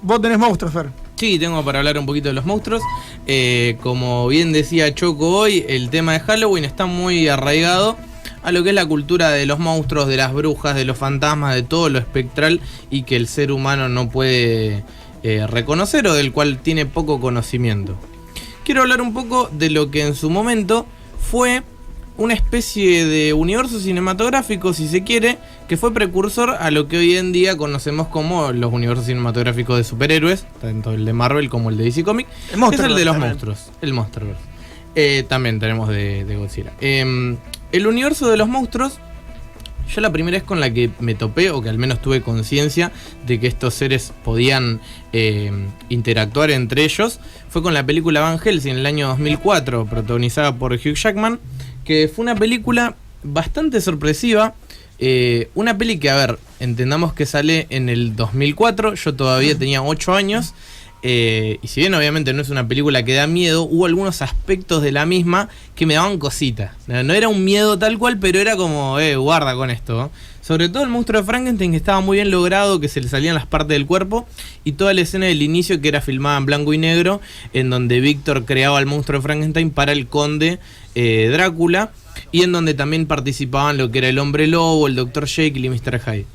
Vos tenés monstruos, Fer. Sí, tengo para hablar un poquito de los monstruos. Como bien decía Choco hoy, el tema de Halloween está muy arraigado a lo que es la cultura de los monstruos, de las brujas, de los fantasmas, de todo lo espectral y que el ser humano no puede reconocer o del cual tiene poco conocimiento. Quiero hablar un poco de lo que en su momento fue una especie de universo cinematográfico, si se quiere, que fue precursor a lo que hoy en día conocemos como los universos cinematográficos de superhéroes, tanto el de Marvel como el de DC Comics, que es el de los monstruos, el Monsterverse. También tenemos de Godzilla. El universo de los monstruos, yo la primera vez con la que me topé, o que al menos tuve conciencia de que estos seres podían interactuar entre ellos, fue con la película Van Helsing en el año 2004, protagonizada por Hugh Jackman, que fue una película bastante sorpresiva. Una peli que, a ver, entendamos que sale en el 2004, yo todavía tenía 8 años, y si bien obviamente no es una película que da miedo, hubo algunos aspectos de la misma que me daban cositas. No era un miedo tal cual, pero era como, guarda con esto, ¿no? Sobre todo el monstruo de Frankenstein, que estaba muy bien logrado, que se le salían las partes del cuerpo, y toda la escena del inicio que era filmada en blanco y negro, en donde Víctor creaba al monstruo de Frankenstein para el conde Drácula, y en donde también participaban lo que era el hombre lobo, el Dr. Jekyll y Mr. Hyde.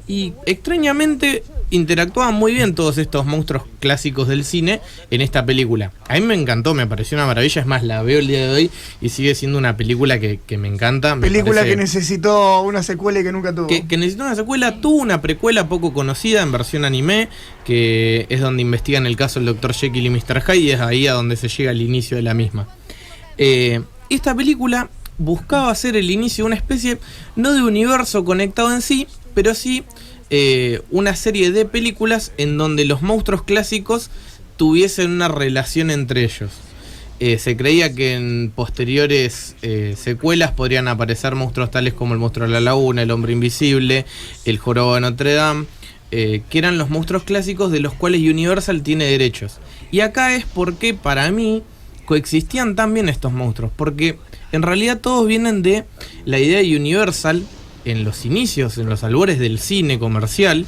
Y extrañamente interactuaban muy bien todos estos monstruos clásicos del cine en esta película. A mí me encantó, me pareció una maravilla, es más, la veo el día de hoy y sigue siendo una película que me encanta. Película que necesitó una secuela y que nunca tuvo. Que necesitó una secuela, tuvo una precuela poco conocida en versión anime, que es donde investigan el caso del Dr. Jekyll y Mr. Hyde, y es ahí a donde se llega al inicio de la misma. Esta película buscaba hacer el inicio de una especie, no de universo conectado en sí, pero sí una serie de películas en donde los monstruos clásicos tuviesen una relación entre ellos. Se creía que en posteriores secuelas podrían aparecer monstruos tales como el monstruo de la laguna, el hombre invisible, el jorobado de Notre Dame, que eran los monstruos clásicos de los cuales Universal tiene derechos. Y acá es porque para mí coexistían también estos monstruos, porque en realidad todos vienen de la idea de Universal. En los inicios, en los albores del cine comercial,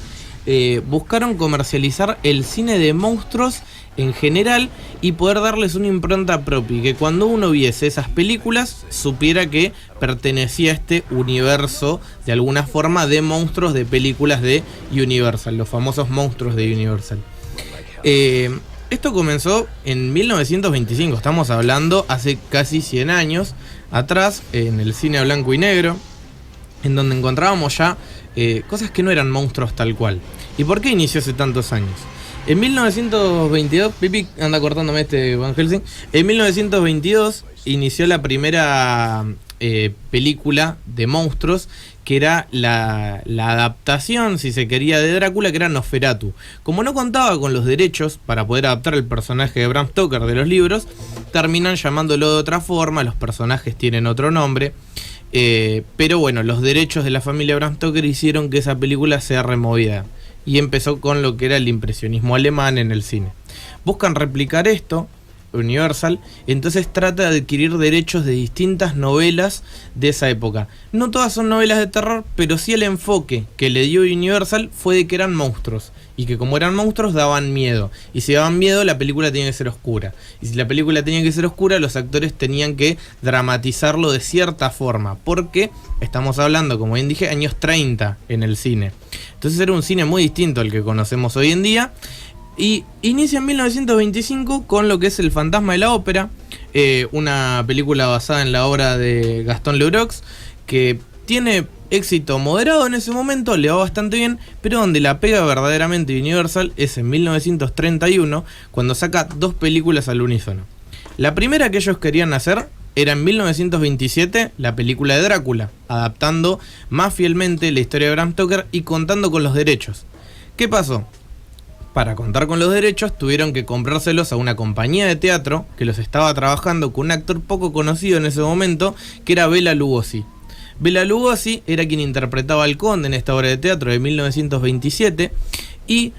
buscaron comercializar el cine de monstruos en general y poder darles una impronta propia, y que cuando uno viese esas películas supiera que pertenecía a este universo de alguna forma de monstruos de películas de Universal, los famosos monstruos de Universal. Esto comenzó en 1925, estamos hablando hace casi 100 años atrás, en el cine a blanco y negro, en donde encontrábamos ya cosas que no eran monstruos tal cual. ¿Y por qué inició hace tantos años? En 1922, Pipi anda cortándome Van Helsing. En 1922 inició la primera película de monstruos, que era la adaptación, si se quería, de Drácula, que era Nosferatu. Como no contaba con los derechos para poder adaptar el personaje de Bram Stoker de los libros, terminan llamándolo de otra forma, los personajes tienen otro nombre. Pero bueno, los derechos de la familia Bram Stoker hicieron que esa película sea removida, y empezó con lo que era el impresionismo alemán en el cine. Buscan replicar esto, Universal, entonces trata de adquirir derechos de distintas novelas de esa época. No todas son novelas de terror, pero sí el enfoque que le dio Universal fue de que eran monstruos, y que como eran monstruos daban miedo, y si daban miedo la película tenía que ser oscura, y si la película tenía que ser oscura los actores tenían que dramatizarlo de cierta forma, porque estamos hablando, como bien dije, años 30 en el cine. Entonces era un cine muy distinto al que conocemos hoy en día. Y inicia en 1925 con lo que es El fantasma de la ópera, una película basada en la obra de Gaston Leroux, que tiene éxito moderado en ese momento, le va bastante bien, pero donde la pega verdaderamente Universal es en 1931, cuando saca 2 películas al unísono. La primera que ellos querían hacer era en 1927, la película de Drácula, adaptando más fielmente la historia de Bram Stoker y contando con los derechos. ¿Qué pasó? Para contar con los derechos tuvieron que comprárselos a una compañía de teatro que los estaba trabajando con un actor poco conocido en ese momento, que era Bela Lugosi. Bela Lugosi era quien interpretaba al conde en esta obra de teatro de 1927, y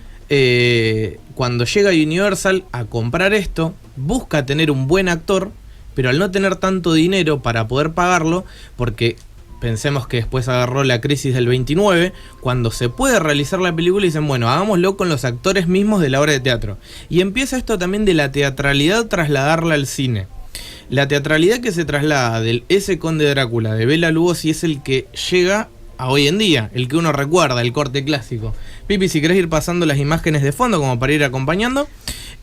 cuando llega Universal a comprar esto, busca tener un buen actor, pero al no tener tanto dinero para poder pagarlo, porque pensemos que después agarró la crisis del 29, cuando se puede realizar la película dicen, bueno, hagámoslo con los actores mismos de la obra de teatro. Y empieza esto también de la teatralidad, trasladarla al cine. La teatralidad que se traslada del ese Conde Drácula de Bela Lugosi es el que llega a hoy en día, el que uno recuerda, el corte clásico. Pipi, si querés ir pasando las imágenes de fondo como para ir acompañando.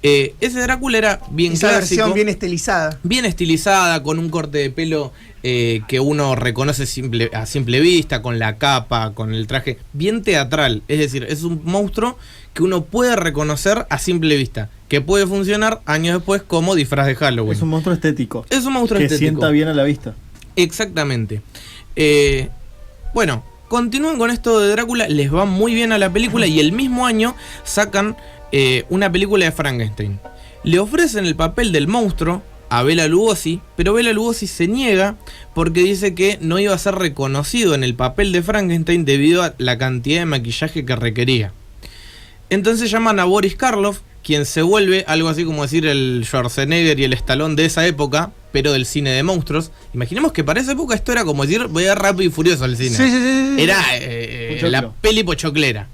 Ese Drácula era bien esa clásico. Versión bien estilizada. Bien estilizada, con un corte de pelo que uno reconoce a simple vista, con la capa, con el traje. Bien teatral, es decir, es un monstruo que uno puede reconocer a simple vista, que puede funcionar años después como disfraz de Halloween. Es un monstruo estético. Es un monstruo estético. Que sienta bien a la vista. Exactamente. Bueno, continúan con esto de Drácula, les va muy bien a la película y el mismo año sacan una película de Frankenstein. Le ofrecen el papel del monstruo a Bela Lugosi, pero Bela Lugosi se niega porque dice que no iba a ser reconocido en el papel de Frankenstein debido a la cantidad de maquillaje que requería. Entonces llaman a Boris Karloff, quien se vuelve algo así como decir el Schwarzenegger y el Stallone de esa época, pero del cine de monstruos. Imaginemos que para esa época esto era como decir, voy a Rápido y Furioso al cine. Sí. Era la peli pochoclera.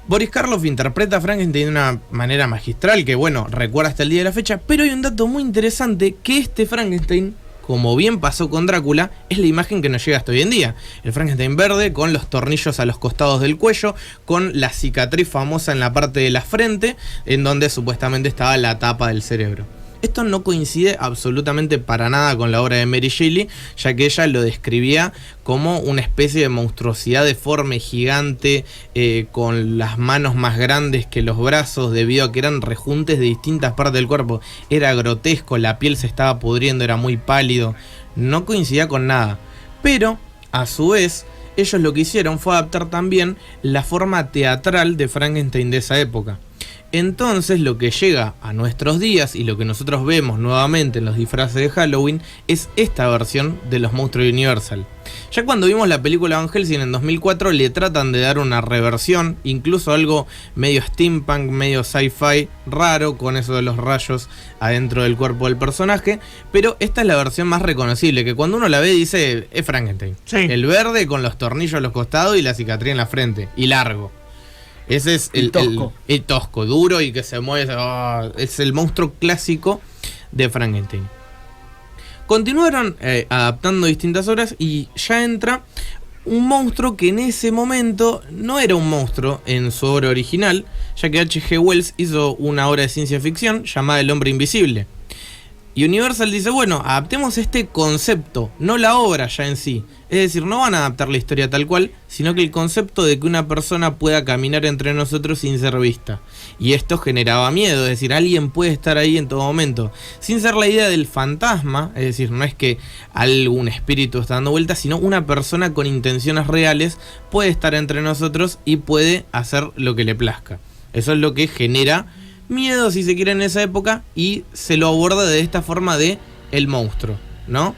Boris Karloff interpreta a Frankenstein de una manera magistral que, bueno, recuerda hasta el día de la fecha, pero hay un dato muy interesante, que este Frankenstein, como bien pasó con Drácula, es la imagen que nos llega hasta hoy en día. El Frankenstein verde, con los tornillos a los costados del cuello, con la cicatriz famosa en la parte de la frente, en donde supuestamente estaba la tapa del cerebro. Esto no coincide absolutamente para nada con la obra de Mary Shelley, ya que ella lo describía como una especie de monstruosidad deforme, gigante, con las manos más grandes que los brazos, debido a que eran rejuntes de distintas partes del cuerpo. Era grotesco, la piel se estaba pudriendo, era muy pálido, no coincidía con nada. Pero, a su vez, ellos lo que hicieron fue adaptar también la forma teatral de Frankenstein de esa época. Entonces lo que llega a nuestros días y lo que nosotros vemos nuevamente en los disfraces de Halloween es esta versión de los monstruos de Universal. Ya cuando vimos la película Van Helsing en 2004 le tratan de dar una reversión, incluso algo medio steampunk, medio sci-fi, raro con eso de los rayos adentro del cuerpo del personaje, pero esta es la versión más reconocible, que cuando uno la ve dice, es Frankenstein. Sí. El verde con los tornillos a los costados y la cicatriz en la frente, y largo. Ese es el tosco, duro y que se mueve. Es el monstruo clásico de Frankenstein. Continuaron adaptando distintas obras y ya entra un monstruo que en ese momento no era un monstruo en su obra original, ya que H.G. Wells hizo una obra de ciencia ficción llamada El Hombre Invisible. Y Universal dice, bueno, adaptemos este concepto, no la obra ya en sí. Es decir, no van a adaptar la historia tal cual, sino que el concepto de que una persona pueda caminar entre nosotros sin ser vista. Y esto generaba miedo, es decir, alguien puede estar ahí en todo momento. Sin ser la idea del fantasma, es decir, no es que algún espíritu está dando vueltas, sino una persona con intenciones reales puede estar entre nosotros y puede hacer lo que le plazca. Eso es lo que genera miedo, si se quiere, en esa época, y se lo aborda de esta forma de el monstruo, ¿no?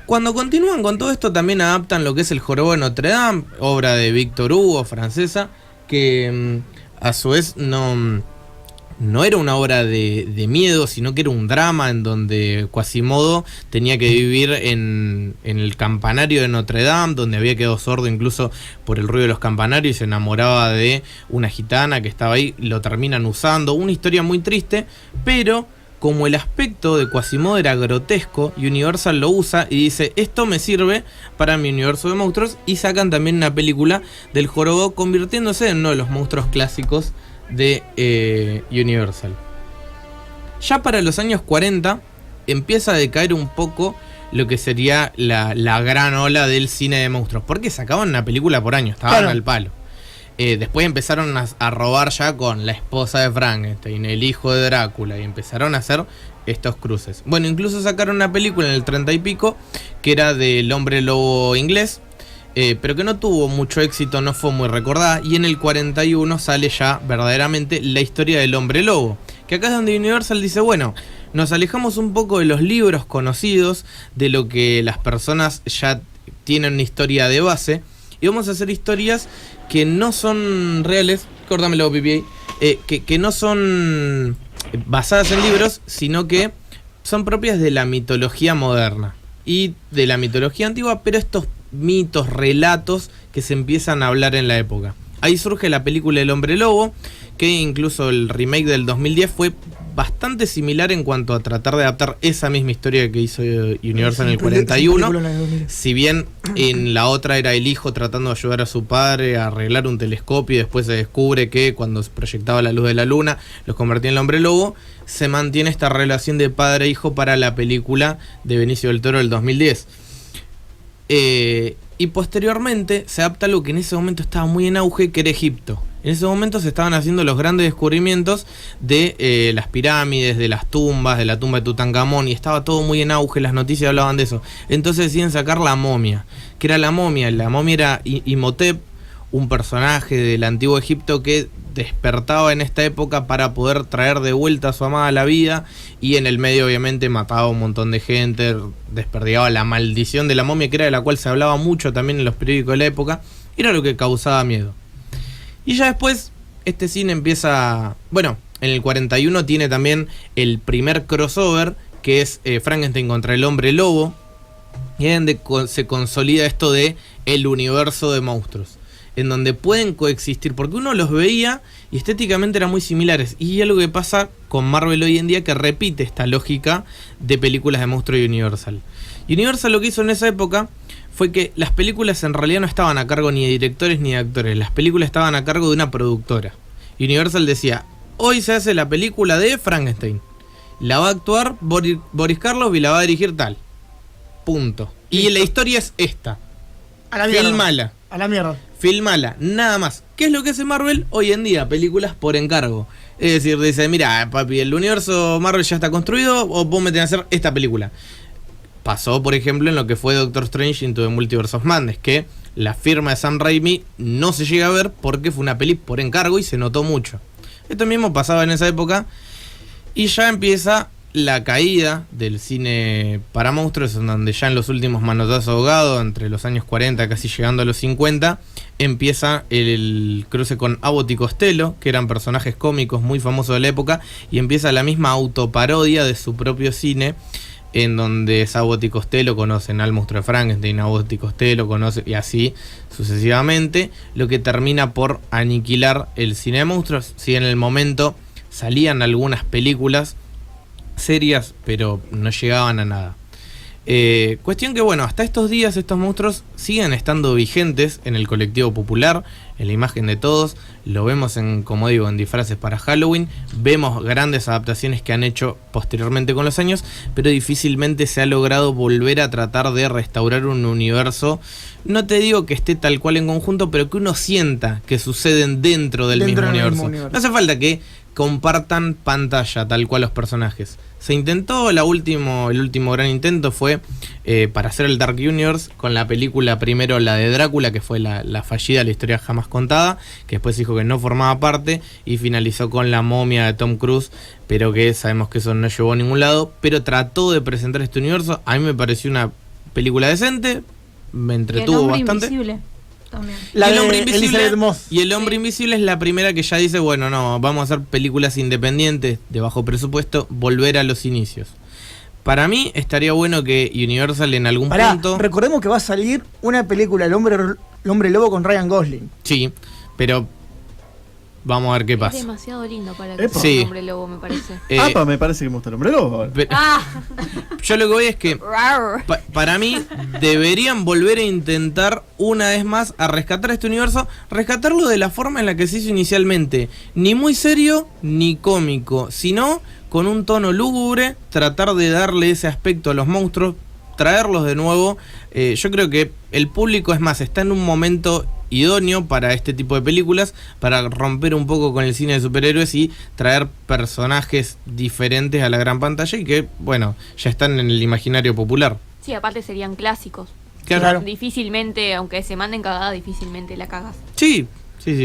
Cuando continúan con todo esto también adaptan lo que es El Jorobado de Notre Dame, obra de Victor Hugo, francesa, que a su vez no era una obra de miedo, sino que era un drama en donde Quasimodo tenía que vivir en el campanario de Notre Dame, donde había quedado sordo incluso por el ruido de los campanarios y se enamoraba de una gitana que estaba ahí, lo terminan usando, una historia muy triste, pero como el aspecto de Quasimodo era grotesco, Universal lo usa y dice, esto me sirve para mi universo de monstruos, y sacan también una película del Jorobado, convirtiéndose en uno de los monstruos clásicos de Universal. Ya para los años 40 empieza a decaer un poco lo que sería la gran ola del cine de monstruos, porque sacaban una película por año, estaban al palo. Después empezaron a robar ya con La esposa de Frankenstein, El hijo de Drácula, y empezaron a hacer estos cruces. Bueno, incluso sacaron una película en el 30 y pico que era del hombre lobo inglés, pero que no tuvo mucho éxito, no fue muy recordada, y en el 41 sale ya verdaderamente La historia del hombre lobo, que acá es donde Universal dice, bueno, nos alejamos un poco de los libros conocidos, de lo que las personas ya tienen una historia de base, y vamos a hacer historias que no son reales, córtamelo, Pipi, que no son basadas en libros, sino que son propias de la mitología moderna. y de la mitología antigua, pero estos mitos, relatos que se empiezan a hablar en la época. Ahí surge la película El Hombre Lobo, que incluso el remake del 2010 fue bastante similar en cuanto a tratar de adaptar esa misma historia que hizo Universal en el 41. Si bien en la otra era el hijo tratando de ayudar a su padre a arreglar un telescopio y después se descubre que cuando se proyectaba la luz de la luna los convertía en el Hombre Lobo, se mantiene esta relación de padre e hijo para la película de Benicio del Toro del 2010. Y posteriormente se adapta algo que en ese momento estaba muy en auge, que era Egipto. En ese momento se estaban haciendo los grandes descubrimientos de las pirámides, de las tumbas, de la tumba de Tutankamón, y estaba todo muy en auge, las noticias hablaban de eso. Entonces deciden sacar la momia, que era la momia era Imhotep, un personaje del antiguo Egipto que despertaba en esta época para poder traer de vuelta a su amada a la vida, y en el medio obviamente mataba a un montón de gente, desperdigaba la maldición de la momia, que era de la cual se hablaba mucho también en los periódicos de la época, era lo que causaba miedo. Y ya después este cine empieza, bueno, en el 41 tiene también el primer crossover, que es Frankenstein contra el Hombre Lobo, y es donde se consolida esto de el universo de monstruos, en donde pueden coexistir, porque uno los veía y estéticamente eran muy similares, y es algo que pasa con Marvel hoy en día, que repite esta lógica de películas de monstruos de Universal. Universal lo que hizo en esa época fue que las películas en realidad no estaban a cargo ni de directores ni de actores, las películas estaban a cargo de una productora. Universal decía, hoy se hace la película de Frankenstein, la va a actuar Boris Karloff y la va a dirigir tal, punto. Y la historia es esta, A la mierda. filmala. A la mierda. Filmala, nada más. ¿Qué es lo que hace Marvel hoy en día? Películas por encargo. Es decir, dice, mira, papi, el universo Marvel ya está construido, o vos me tenés que hacer esta película. Pasó, por ejemplo, en lo que fue Doctor Strange Into the Multiverse of Madness, que la firma de Sam Raimi no se llega a ver porque fue una peli por encargo y se notó mucho. Esto mismo pasaba en esa época, y ya empieza la caída del cine para monstruos, en donde ya en los últimos manotazos ahogados, entre los años 40 casi llegando a los 50, empieza el cruce con Abbott y Costello, que eran personajes cómicos muy famosos de la época, y empieza la misma autoparodia de su propio cine, en donde Abbott y Costello conocen al monstruo de Frankenstein, Abbott y Costello conocen, y así sucesivamente, lo que termina por aniquilar el cine de monstruos. Si en el momento salían algunas películas serias, pero no llegaban a nada. Cuestión que, bueno, hasta estos días estos monstruos siguen estando vigentes en el colectivo popular, en la imagen de todos. Lo vemos en, como digo, en disfraces para Halloween. Vemos grandes adaptaciones que han hecho posteriormente con los años, pero difícilmente se ha logrado volver a tratar de restaurar un universo. No te digo que esté tal cual en conjunto, pero que uno sienta que suceden dentro del mismo universo. No hace falta que compartan pantalla tal cual los personajes. Se intentó, el último gran intento fue para hacer el Dark Universe con la película, primero la de Drácula, que fue la fallida, la historia jamás contada, que después dijo que no formaba parte, y finalizó con La Momia de Tom Cruise, pero que sabemos que eso no llevó a ningún lado, pero trató de presentar este universo. A mí me pareció una película decente, me entretuvo bastante. Invisible. También. La y el de hombre invisible, Elizabeth Moss. y el hombre invisible es la primera que ya dice, bueno, no, vamos a hacer películas independientes de bajo presupuesto, volver a los inicios. Para mí estaría bueno que Universal en algún punto... Recordemos que va a salir una película, El Hombre Lobo, con Ryan Gosling. Sí, pero vamos a ver qué pasa. Es demasiado lindo para que Sí. sea un hombre lobo, me parece. Me parece que me gusta el Hombre Lobo. Yo lo que voy es que para mí deberían volver a intentar una vez más a rescatar este universo, rescatarlo de la forma en la que se hizo inicialmente, ni muy serio ni cómico, sino con un tono lúgubre, tratar de darle ese aspecto a los monstruos, traerlos de nuevo. Yo creo que el público, es más, está en un momento idóneo para este tipo de películas, para romper un poco con el cine de superhéroes y traer personajes diferentes a la gran pantalla y que, bueno, ya están en el imaginario popular. Sí, aparte serían clásicos. Claro. Difícilmente, aunque se manden cagadas, difícilmente la cagas. Sí,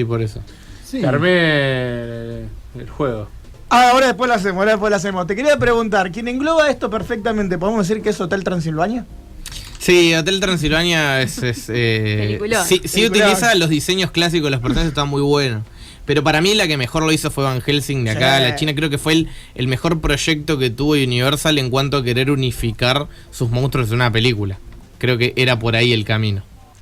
por eso. Sí. Te armé el juego. Ahora después lo hacemos, Te quería preguntar, ¿quién engloba esto perfectamente? ¿Podemos decir que es Hotel Transilvania? Sí, Hotel Transilvania es Peliculón. sí utiliza los diseños clásicos, los personajes están muy buenos. Pero para mí la que mejor lo hizo fue Van Helsing de acá a la China. Creo que fue el mejor proyecto que tuvo Universal en cuanto a querer unificar sus monstruos en una película. Creo que era por ahí el camino.